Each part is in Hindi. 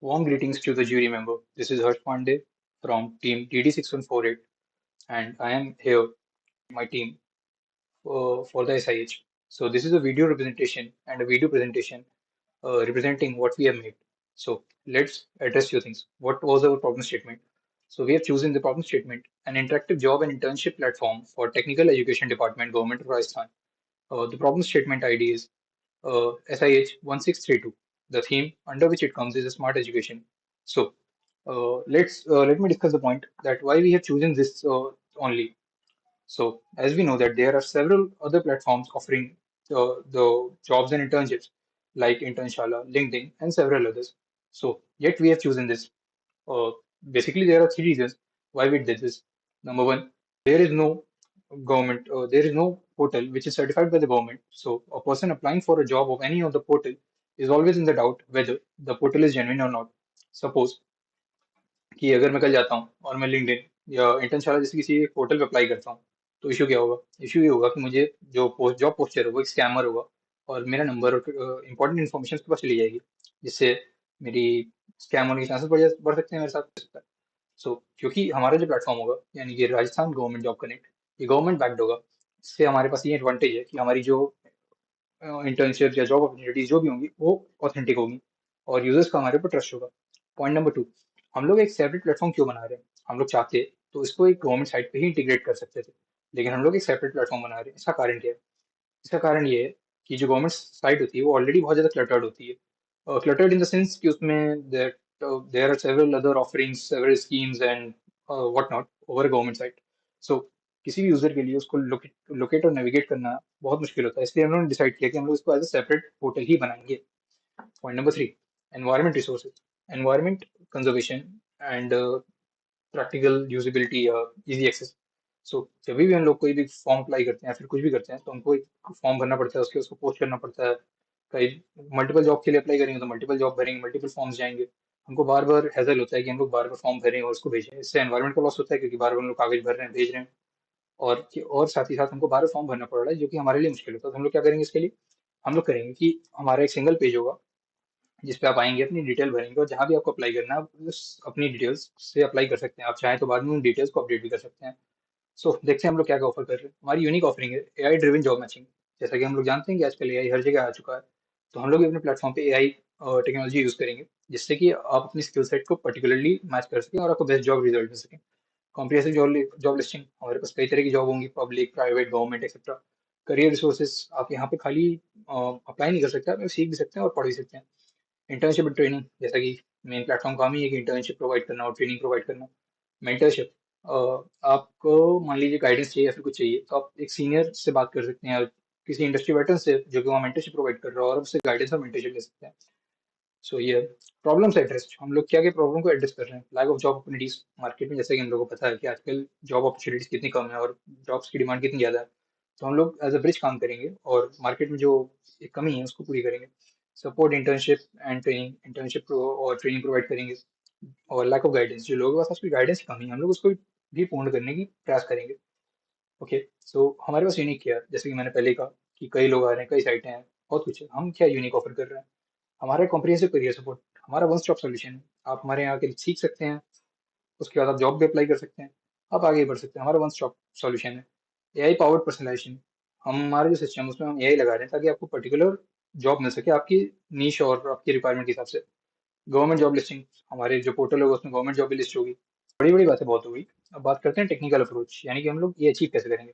Warm greetings to the jury member. This is Harsh Pandey from team DD6148, and I am here my team for the SIH. So this is a video representation and a video presentation representing what we have made. So let's address few things. What was our problem statement? So we have chosen the problem statement, an interactive job and internship platform for Technical Education Department, Government of Rajasthan. The problem statement ID is SIH 1632. The theme under which it comes is a smart education. So let me discuss the point that why we have chosen this only. So as we know that there are several other platforms offering the jobs and internships like Internshala, LinkedIn, and several others. So yet we have chosen this. Uh, Basically, there are three reasons why we did this. Number one, there is no there is no portal which is certified by the government. So a person applying for a job of any of the portal is always in the doubt whether the portal is genuine or not. Suppose कि अगर मैं कल जाता हूँ और मैं लिंक्डइन या इंटर्नशाला जैसे किसी एक पोर्टल पे अप्लाई करता हूँ तो इशू क्या होगा। इशू ये होगा कि मुझे जो पोस्ट जॉब पोस्टर है वो एक स्कैमर होगा और मेरा नंबर और इंपॉर्टेंट इन्फॉर्मेशन उसके पास चली जाएगी जिससे मेरी स्कैम होने के चांसेस बढ़ सकते हैं मेरे साथ। सो क्योंकि हमारा जो प्लेटफॉर्म होगा यानी कि राजस्थान गवर्नमेंट जॉब कनेक्ट ये गवर्नमेंट बैक्ड होगा। इससे हमारे पास ये एडवांटेज है कि हमारी जो इंटर्नशिप या जॉब अपॉर्चुनिटीज जो भी होंगी वो ऑथेंटिक होगी और यूजर्स का हमारे ऊपर ट्रस्ट होगा। पॉइंट नंबर टू, हम लोग एक सेपरेट प्लेटफॉर्म क्यों बना रहे हैं। हम लोग चाहते तो इसको एक गवर्नमेंट साइट पे ही इंटीग्रेट कर सकते थे, लेकिन हम लोग एक सेपरेट प्लेटफॉर्म बना रहे हैं। इसका कारण क्या है? इसका कारण ये है कि जो गवर्नमेंट साइट होती है वो ऑलरेडी बहुत ज़्यादा क्लटर्ड होती है। क्लटर्ड इन द सेंस कि उसमें there are several other offerings, several schemes and what not over government site. So किसी भी यूजर के लिए उसको लोकेट और नेविगेट करना बहुत मुश्किल होता है, इसलिए हम लोगों ने डिसाइड किया कि हम लोग इसको एज अ सेपरेट पोर्टल ही बनाएंगे। Point number three, environment resources, environment conservation and practical usability या इजी एक्सेस। सो जब भी हम लोग कोई भी फॉर्म अप्लाई करते हैं या फिर कुछ भी करते हैं तो हमको एक फॉर्म भरना पड़ता है, उसको पोस्ट करना पड़ता है। कई मल्टीपल जॉब के लिए अप्लाई करेंगे तो मल्टीपल जॉब भरेंगे, मल्टीपल फॉर्म्स जाएंगे। हमको बार बार हैजल होता है कि हम लोग बार बार फॉर्म भरें और उसको भेजें। इससे एनवायरमेंट का लॉस होता है क्योंकि बार बार हम लोग कागज भर रहे हैं, भेज रहे हैं। और साथ ही साथ हमको बार बार फॉर्म भरना पड़ रहा है जो कि हमारे लिए मुश्किल होता है। तो हम लोग क्या करेंगे इसके लिए? हम लोग करेंगे कि हमारा एक सिंगल पेज होगा जिस पे आप आएंगे, अपनी डिटेल भरेंगे और जहाँ भी आपको अप्लाई करना है आप उस अपनी डिटेल्स से अप्लाई कर सकते हैं। आप चाहें तो बाद में उन डिटेल्स को अपडेट भी कर सकते हैं। सो देखते हैं हम लोग क्या क्या ऑफर कर रहे हैं। हमारी यूनिक ऑफरिंग है एआई ड्रिवन जॉब मैचिंग। जैसा कि हम लोग जानते हैं कि आजकल एआई हर जगह आ चुका है, तो हम लोग भी अपने प्लेटफॉर्म पे एआई टेक्नोलॉजी यूज करेंगे जिससे कि आप अपनी स्किल सेट को पर्टिकुलरली मैच कर सकें और आपको बेस्ट जॉब रिजल्ट मिल सके। कॉम्प्रिहेंसिव जॉब लिस्टिंग, हमारे पास कई तरह की जॉब होंगी, public, private, government etcetera. Career resources, आप यहाँ पे खाली अप्लाई नहीं कर सकते, आप सीख भी सकते हैं और पढ़ भी सकते हैं। इंटर्नशिप एंड ट्रेनिंग, जैसा कि मेन प्लेटफॉर्म काम ही है कि इंटर्नशिप प्रोवाइड करना और ट्रेनिंग प्रोवाइड करना। मेंटरशिप, आपको मान लीजिए गाइडेंस चाहिए या फिर कुछ चाहिए तो आप एक सीनियर से बात कर सकते हैं या किसी इंडस्ट्री वेटरन से जो कि वहाँ मेंटरशिप प्रोवाइड कर रहा है और आप उससे गाइडेंस और मेंटरशिप ले सकते हैं। सो ये प्रॉब्लम्स एड्रेस, हम लोग क्या क्या प्रॉब्लम को एड्रेस कर रहे हैं। Lack of job opportunities market में, जैसे कि हम लोगों को पता है कि आजकल जॉब अपॉर्चुनिटीज कितनी कम है और जॉब्स की डिमांड कितनी ज़्यादा है। तो हम लोग एज अ ब्रिज काम करेंगे और मार्केट में जो एक कमी है उसको पूरी करेंगे। Support internship and training, internship और ट्रेनिंग प्रोवाइड करेंगे। और लैक ऑफ गाइडेंस, जो लोगों के पास उसकी गाइडेंस की कमी है हम लोग उसको भी पूर्ण करने की प्रयास करेंगे। ओके, सो हमारे पास यूनिक क्या है, जैसे कि मैंने पहले ही कहा कि कई लोग आ रहे हैं, कई साइटें हैं, बहुत कुछ है। हम क्या यूनिक ऑफर कर रहे हैं? हमारा कॉम्प्रिहेंसिव करियर सपोर्ट, हमारा वन स्टॉप सॉल्यूशन है। आप हमारे यहाँ आके सीख सकते हैं, उसके बाद आप जॉब भी अप्लाई कर सकते हैं, आप आगे बढ़ सकते हैं। हमारा वन स्टॉप सॉल्यूशन है। एआई पावर्ड पर्सनलाइजेशन, हम हमारे जो सिस्टम उसमें हम एआई लगा रहे हैं ताकि आपको पर्टिकुलर जॉब मिल सके आपकी नीश और आपकी रिक्वायरमेंट के हिसाब से। गवर्नमेंट जॉब लिस्टिंग, हमारे जो पोर्टल होगा उसमें गवर्नमेंट जॉब भी लिस्ट होगी। बड़ी बड़ी बातें बहुत हो गई। अब बात करते हैं टेक्निकल अप्रोच, यानी कि हम लोग ये अचीव कैसे करेंगे।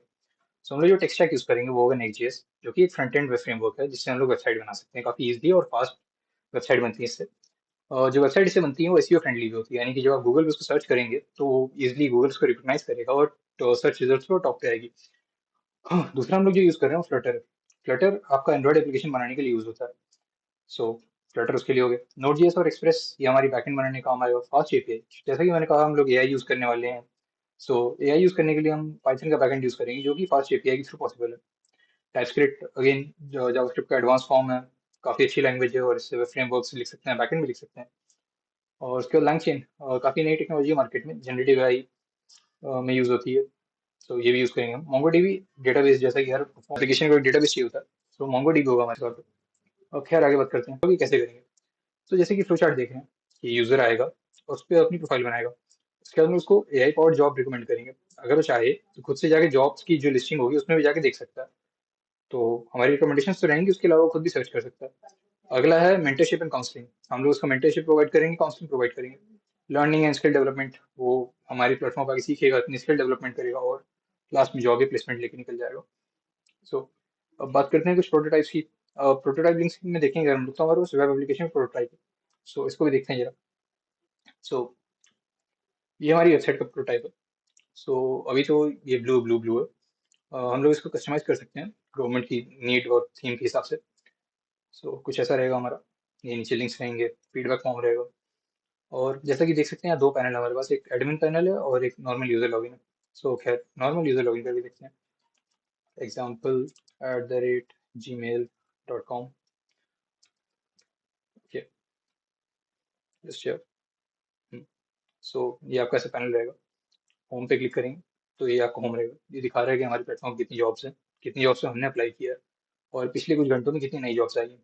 सो हम लोग जो टेक स्टैक यूज करेंगे वो होगा नेक्स्ट.जेएस, जो कि एक फ्रंट एंड वेब फ्रेमवर्क है जिससे हम लोग वेबसाइट बना सकते हैं। काफी इजीली और फास्ट वेबसाइट बनती है इससे। और जो वेबसाइट इससे बनती है वो एसईओ फ्रेंडली भी होती है, यानी कि जब आप गूगल पे उसको सर्च करेंगे तो वो इजिली गूगल उसको रिकॉग्नाइज करेगा और तो सर्च रिजल्ट्स पे टॉप पे आएगी। हाँ, दूसरा हम लोग जो यूज कर रहे हैं वो फ्लटर है। फ्लटर आपका एंड्रॉइड एप्लीकेशन बनाने के लिए यूज होता है। सो फ्लटर उसके लिए हो गया। नोड जेएस और एक्सप्रेस ये हमारी बैकएंड बनाने का काम आएगा। फास्ट एपीआई, जैसा कि मैंने कहा हम लोग एआई यूज करने वाले हैं। सो एआई यूज करने के लिए हम पाइथन का बैकएंड यूज करेंगे जो कि फास्ट एपीआई के थ्रू पॉसिबल है। टाइपस्क्रिप्ट अगेन जावास्क्रिप्ट का एडवांस फॉर्म है, काफी अच्छी लैंग्वेज है और इससे वेब फ्रेमवर्क से लिख सकते हैं, बैकएंड भी लिख सकते हैं। और उसके बाद लैंगचेन, काफी नई टेक्नोलॉजी है मार्केट में, जनरेटिव एआई में यूज होती है। तो ये भी यूज करेंगे हम। मोंगोडीबी डेटाबेस, जैसा कि हर एप्लीकेशन को एक डेटाबेस चाहिए होता है, तो मोंगोडीबी होगा हमारे तौर पर। अब खैर आगे बात करते हैं तो ये कैसे करेंगे। तो जैसे कि फ्लो चार्ट देख रहे हैं, कि यूजर आएगा और उस पर अपनी प्रोफाइल बनाएगा। उसके बाद में उसको एआई पावर्ड जॉब रिकमेंड करेंगे। अगर वो चाहे तो खुद से जाके जॉब्स की जो लिस्टिंग होगी उसमें भी जाके देख सकता है। तो हमारी रिकमेंडेशन तो रहेंगी, उसके अलावा वो खुद भी सर्च कर सकता है। अगला है मेंटरशिप एंड काउंसलिंग। हम लोग उसको मेंटरशिप प्रोवाइड करेंगे, काउंसलिंग प्रोवाइड करेंगे। लर्निंग एंड स्किल डेवलपमेंट, वो हमारी प्लेटफॉर्म पर आगे सीखेगा, अपनी स्किल डेवलपमेंट करेगा और लास्ट में जॉब या प्लेसमेंट लेके निकल जाएगा। सो अब बात करते हैं कुछ प्रोटोटाइप्स की। प्रोटोटाइप लिंक्स में देखेंगे हम लोग, तो हमारे पास वेब एप्लीकेशन प्रोटोटाइप है। सो इसको भी देखते हैं जरा। सो ये हमारी वेबसाइट का प्रोटोटाइप है। सो अभी तो ये ब्लू ब्लू ब्लू है। हम लोग इसको कस्टमाइज कर सकते हैं गवर्नमेंट की नीड और थीम के हिसाब से। सो कुछ ऐसा रहेगा हमारा। ये नीचे लिंक्स रहेंगे, फीडबैक फॉर्म रहेगा। और जैसा कि देख सकते हैं यहाँ दो पैनल हमारे पास, एक एडमिन पैनल है और एक नॉर्मल यूजर लॉगिन है। सो खैर नॉर्मल यूजर लॉगिन करके देखते हैं। example@gmail.com। Okay, just share. सो ये आपका ऐसा पैनल रहेगा। होम पे क्लिक करेंगे तो ये आपका होम रहेगा। ये दिखा रहा है कि हमारे प्लेटफॉर्म कितनी जॉब्स हैं, कितनी जॉब्स पे हमने अप्लाई किया है और पिछले कुछ घंटों में कितनी नई जॉब्स आई हैं।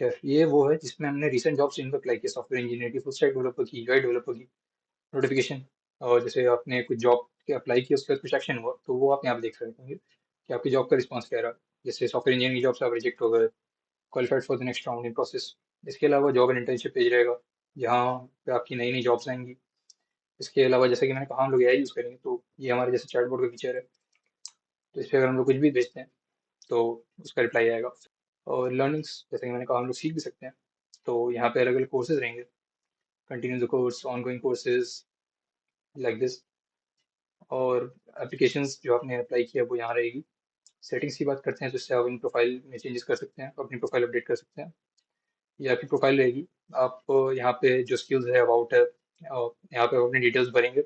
खैर ये वो है जिसमें हमने रिसेंट जॉब्स जिन पर अप्लाई किया, सॉफ्टवेयर इंजीनियर की, फुल स्टैक डेवलपर की, यूआई डेवलपर की नोटिफिकेशन। और जैसे आपने कुछ जॉब के अप्लाई किया, उसके बाद कुछ एक्शन हुआ, तो वो आप यहाँ पे देख सकते होंगे कि आपकी जॉब का रिस्पॉन्स क्या रहा। जैसे सॉफ्टवेयर इंजीनियर की जॉब से आप रिजेक्ट हो गए, qualified for the next round in process. इसके अलावा जॉब एंड इंटर्नशिप पेज रहेगा, यहाँ पे आपकी नई नई जॉब्स आएंगी। इसके अलावा जैसे कि मैंने कहा हम लोग एआई यूज़ करेंगे, तो ये हमारे जैसे चैटबॉट का फीचर है। तो इस पर अगर हम लोग कुछ भी भेजते हैं तो उसका रिप्लाई आएगा। और लर्निंग्स, जैसे कि मैंने कहा हम लोग सीख भी सकते हैं। तो यहाँ पे अलग अलग कोर्सेज रहेंगे, continue the course, on going courses, like this. और एप्लीकेशंस जो आपने अप्लाई किया वो यहाँ रहेगी। सेटिंग्स की बात करते हैं तो इससे आप अपनी प्रोफाइल में चेंजेस कर सकते हैं, अपनी प्रोफाइल अपडेट कर सकते हैं। ये आपकी प्रोफाइल रहेगी। आप यहाँ पे जो स्किल्स है, अबाउट है, यहाँ पे आप अपनी डिटेल्स भरेंगे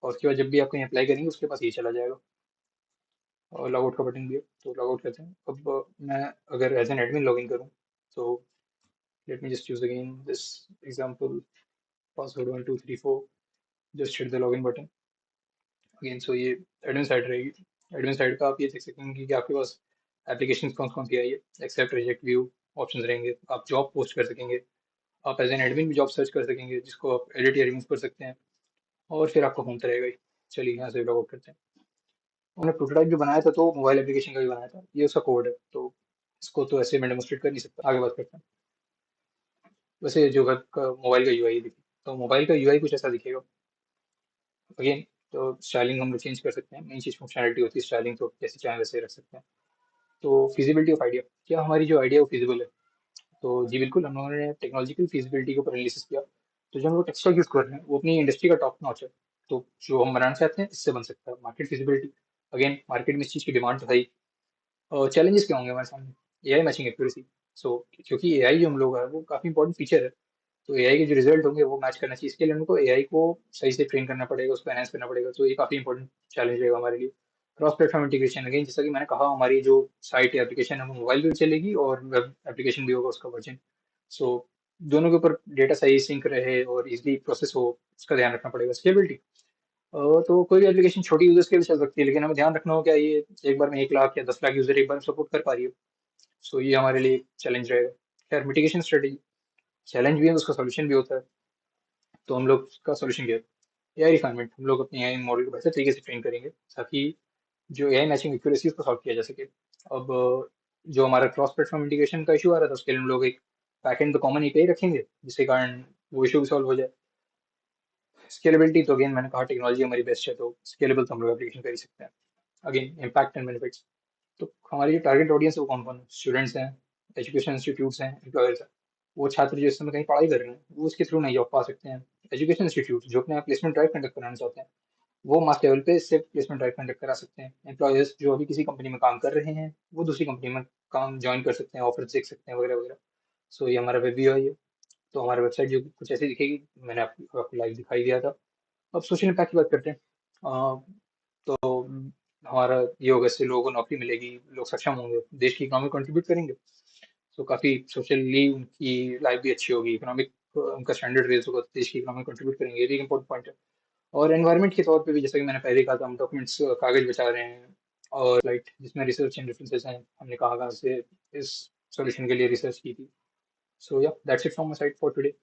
और उसके बाद जब भी आप कहीं अप्लाई करेंगे उसके पास ये चला जाएगा। और लॉगआउट का बटन भी है, तो लॉगआउट करते हैं। अब मैं अगर एज एन एडमिन लॉगिन करूँ तो let me just use again this example, password 1234, just hit the login button again. So ये एडमिन साइड रहेगी। एडमिन साइड का आप ये देख सकेंगे कि आपके पास एप्लीकेशन कौन कौन सी आई है, एक्सेप्ट, रिजेक्ट, व्यू ऑप्शंस रहेंगे। आप जॉब पोस्ट कर सकेंगे, आप एज एन एडमिन भी जॉब सर्च कर सकेंगे जिसको आप एडिट या रिमूव कर सकते हैं। और फिर आपका होम तो रहेगा ही। चलिए यहाँ से लॉग आउट करते हैं। हमने प्रोटोटाइप जो बनाया था तो मोबाइल एप्लीकेशन का भी बनाया था, ये उसका कोड है। तो इसको तो ऐसे मैं डेमोस्ट्रेट कर नहीं सकता, आगे बात करते हैं। वैसे जो मोबाइल का यूआई दिखे, तो मोबाइल का यूआई कुछ ऐसा दिखेगा। अगेन, तो स्टाइलिंग हम लोग चेंज कर सकते हैं। मेन चीज फंक्शनलिटी होती है, स्टाइलिंग तो जैसे चाहे वैसे रख सकते हैं। तो फिजिबिलिटी ऑफ आइडिया, क्या हमारी जो आइडिया वो फिजिबल है? तो जी बिल्कुल, हम लोगों ने टेक्नोलॉजिकल फिजिबिलिटी के ऊपर एनालिसिस किया। तो जो हम लोग टेक्सचर यूज कर रहे हैं वो अपनी इंडस्ट्री का टॉप नॉच है। तो जो हम बनाना चाहते हैं इससे बन सकता है। मार्केट फिजिबिलिटी, अगेन मार्केट में इस चीज़ की डिमांड तो है ही। और चैलेंजेस क्या होंगे हमारे सामने? AI matching accuracy. सो क्योंकि एआई जो हम लोग है वो काफ़ी इंपॉर्टेंट फीचर है, तो एआई के जो रिजल्ट होंगे वो मैच करना चाहिए। इसके लिए हमको एआई को सही से ट्रेन करना पड़ेगा, उसको एनहांस करना पड़ेगा। तो ये काफ़ी इंपॉर्टेंट चैलेंज रहेगा हमारे लिए। क्रॉस प्लेटफॉर्म इंटीग्रेशन, अगेन जैसा कि मैंने कहा, हमारी जो साइट या एप्लीकेशन है वो मोबाइल पे भी चलेगी और वेब एप्लीकेशन भी होगा उसका वर्जन। सो दोनों के ऊपर डेटा सही सिंक रहे और इजीली प्रोसेस हो, उसका ध्यान रखना पड़ेगा। स्केलेबिलिटी, तो कोई भी एप्लीकेशन छोटी यूजर्स के लिए चल सकती है, लेकिन हमें ध्यान रखना हो क्या ये एक बार में 1 लाख या 10 लाख यूजर एक बार में सपोर्ट कर पा रही है। सो ये हमारे लिए चैलेंज रहेगा। खैर मिटिगेशन स्ट्रेटेजी, चैलेंज भी है उसका सोल्यूशन भी होता है। तो हम लोग का सोल्यूशन क्या है? एआई रिफाइनमेंट, हम लोग अपने एआई मॉडल को बेहतर तरीके से ट्रेन करेंगे ताकि जो एआई मैचिंग एक्यूरेसी उसको सॉल्व किया जा सके। अब जो हमारा क्रॉस प्लेटफॉर्म इंटीग्रेशन का इशू आ रहा था उसके लिए हम लोग एक बैकएंड तो कॉमन एपीआई रखेंगे जिसके कारण वो इशू भी सॉल्व हो जाए। स्केलेबिलिटी, तो अगेन मैंने कहा टेक्नोलॉजी हमारी बेस्ट है, तो स्केलेबल तो हम लोग एप्लीकेशन कर ही सकते हैं। अगेन इम्पैक्ट एंड बेनिफिट्स, तो हमारी जो टारगेट ऑडियंस है वो कौन कौन है? स्टूडेंट्स हैं, एजुकेशन इंस्टीट्यूट्स हैं, एम्प्लॉयर्स हैं। वो छात्र जो इस समय कहीं पढ़ाई कर रहे हैं वो उसके थ्रू नहीं जॉब पा सकते हैं। एजुकेशन इंस्टीट्यूट जो अपने प्लेसमेंट ड्राइव कंडक्ट कराना चाहते हैं वो मास लेवल पे इससे प्लेसमेंट ड्राइव कंडक्ट करा सकते हैं। एम्प्लॉयर्स जो अभी किसी कंपनी में काम कर रहे हैं वो दूसरी कंपनी में काम ज्वाइन कर सकते हैं, ऑफर देख सकते हैं वगैरह वगैरह। सो ये हमारा वेब यूआई है। तो हमारा वेबसाइट जो कुछ ऐसी दिखेगी, मैंने आपको लाइव दिखाई दिया था। अब सोशल इम्पैक्ट की बात करते हैं। तो हमारा ये होगा, इससे लोगों को नौकरी मिलेगी, लोग सक्षम होंगे, देश की इकोनॉमी कंट्रीब्यूट करेंगे। तो काफ़ी सोशली उनकी लाइफ भी अच्छी होगी, इकोनॉमिक उनका स्टैंडर्ड रेज होगा, तो देश की इकोनॉमी कंट्रीब्यूट करेंगे, ये भी एक इंपॉर्टेंट पॉइंट है। और एनवायरनमेंट के तौर पे भी जैसा कि मैंने पहले कहा था, हम डॉक्यूमेंट्स कागज बचा रहे हैं। और लाइट जिसमें रिसर्च एंड रेफरेंसेस हैं, हमने कहाँ कहाँ से इस सॉल्यूशन के लिए रिसर्च की थी। सो या that's it from my side for today.